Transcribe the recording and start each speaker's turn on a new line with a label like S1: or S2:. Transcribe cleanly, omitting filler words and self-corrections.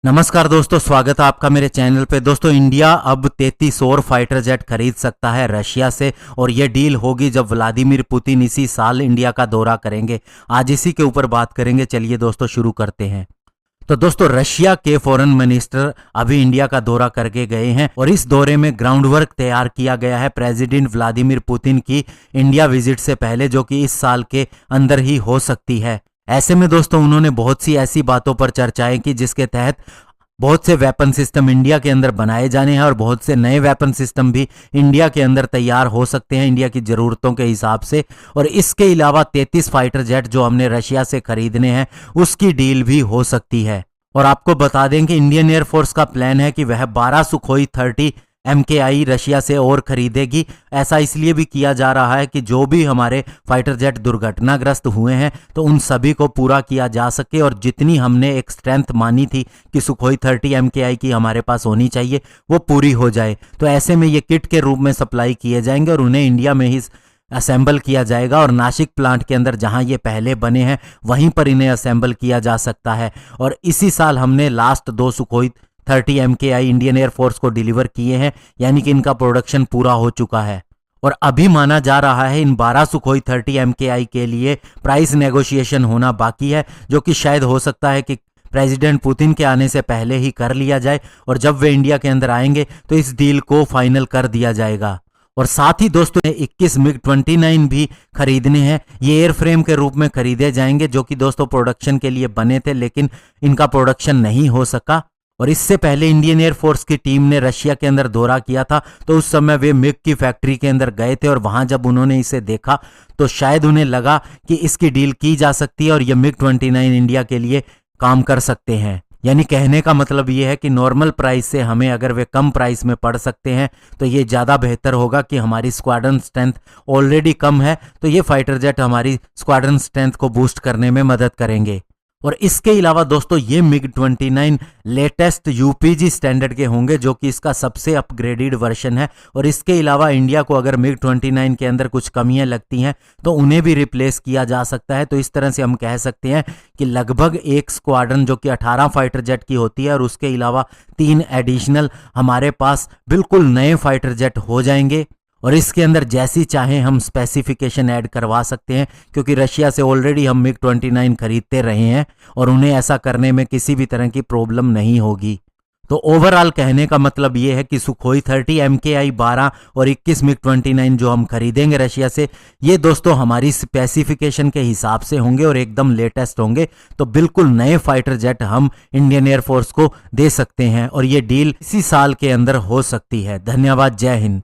S1: नमस्कार दोस्तों, स्वागत है आपका मेरे चैनल पे। दोस्तों, इंडिया अब 33 और फाइटर जेट खरीद सकता है रशिया से, और ये डील होगी जब व्लादिमीर पुतिन इसी साल इंडिया का दौरा करेंगे। आज इसी के ऊपर बात करेंगे। चलिए दोस्तों, शुरू करते हैं। तो दोस्तों, रशिया के फॉरेन मिनिस्टर अभी इंडिया का दौरा करके गए हैं, और इस दौरे में ग्राउंड वर्क तैयार किया गया है प्रेसिडेंट व्लादिमीर पुतिन की इंडिया विजिट से पहले, जो कि इस साल के अंदर ही हो सकती है। ऐसे में दोस्तों, उन्होंने बहुत सी ऐसी बातों पर चर्चाएं की जिसके तहत बहुत से वेपन सिस्टम इंडिया के अंदर बनाए जाने हैं, और बहुत से नए वेपन सिस्टम भी इंडिया के अंदर तैयार हो सकते हैं इंडिया की ज़रूरतों के हिसाब से। और इसके अलावा 33 फाइटर जेट जो हमने रशिया से खरीदने हैं, उसकी डील भी हो सकती है। और आपको बता दें कि इंडियन एयरफोर्स का प्लान है कि वह 12 सुखोई 30 MKI रशिया से और खरीदेगी। ऐसा इसलिए भी किया जा रहा है कि जो भी हमारे फाइटर जेट दुर्घटनाग्रस्त हुए हैं, तो उन सभी को पूरा किया जा सके, और जितनी हमने एक स्ट्रेंथ मानी थी कि सुखोई 30 MKI की हमारे पास होनी चाहिए, वो पूरी हो जाए। तो ऐसे में ये किट के रूप में सप्लाई किए जाएंगे, और उन्हें इंडिया में ही असेंबल किया जाएगा, और नासिक प्लांट के अंदर जहां ये पहले बने हैं वहीं पर इन्हें असेंबल किया जा सकता है। और इसी साल हमने last 2 Sukhoi 30 MKI Indian air force को डिलीवर किए हैं, यानी कि इनका प्रोडक्शन पूरा हो चुका है। और अभी माना जा रहा है इन 12 सुखोई 30 MKI के लिए प्राइस नेगोशिएशन होना बाकी है, जो कि शायद हो सकता है कि प्रेसिडेंट पुतिन के आने से पहले ही कर लिया जाए, और जब वे इंडिया के अंदर आएंगे तो इस डील को फाइनल कर दिया जाएगा। और साथ ही दोस्तों, 21 MiG-29 भी खरीदने हैं। ये एयरफ्रेम के रूप में खरीदे जाएंगे, जो कि दोस्तों प्रोडक्शन के लिए बने थे, लेकिन इनका प्रोडक्शन नहीं हो सका। और इससे पहले इंडियन एयरफोर्स की टीम ने रशिया के अंदर दौरा किया था, तो उस समय वे मिग की फैक्ट्री के अंदर गए थे, और वहां जब उन्होंने इसे देखा तो शायद उन्हें लगा कि इसकी डील की जा सकती है, और ये MiG-29 इंडिया के लिए काम कर सकते हैं। यानी कहने का मतलब ये है कि नॉर्मल प्राइस से हमें अगर वे कम प्राइस में पड़ सकते हैं, तो ये ज़्यादा बेहतर होगा कि हमारी स्क्वाड्रन स्ट्रेंथ ऑलरेडी कम है, तो ये फाइटर जेट हमारी स्क्वाड्रन स्ट्रेंथ को बूस्ट करने में मदद करेंगे। और इसके अलावा दोस्तों, ये MiG-29 लेटेस्ट UPG स्टैंडर्ड के होंगे, जो कि इसका सबसे अपग्रेडेड वर्जन है। और इसके अलावा इंडिया को अगर MiG-29 के अंदर कुछ कमियां लगती हैं, तो उन्हें भी रिप्लेस किया जा सकता है। तो इस तरह से हम कह सकते हैं कि लगभग एक स्क्वाड्रन जो कि 18 फाइटर जेट की होती है, और उसके अलावा 3 एडिशनल हमारे पास बिल्कुल नए फाइटर जेट हो जाएंगे। और इसके अंदर जैसी चाहें हम स्पेसिफिकेशन ऐड करवा सकते हैं, क्योंकि रशिया से ऑलरेडी हम MiG-29 खरीदते रहे हैं, और उन्हें ऐसा करने में किसी भी तरह की प्रॉब्लम नहीं होगी। तो ओवरऑल कहने का मतलब ये है कि सुखोई 30 MKI 12 और 21 MiG-29 जो हम खरीदेंगे रशिया से, ये दोस्तों हमारी स्पेसिफिकेशन के हिसाब से होंगे और एकदम लेटेस्ट होंगे। तो बिल्कुल नए फाइटर जेट हम इंडियन एयरफोर्स को दे सकते हैं, और ये डील इसी साल के अंदर हो सकती है। धन्यवाद। जय हिंद।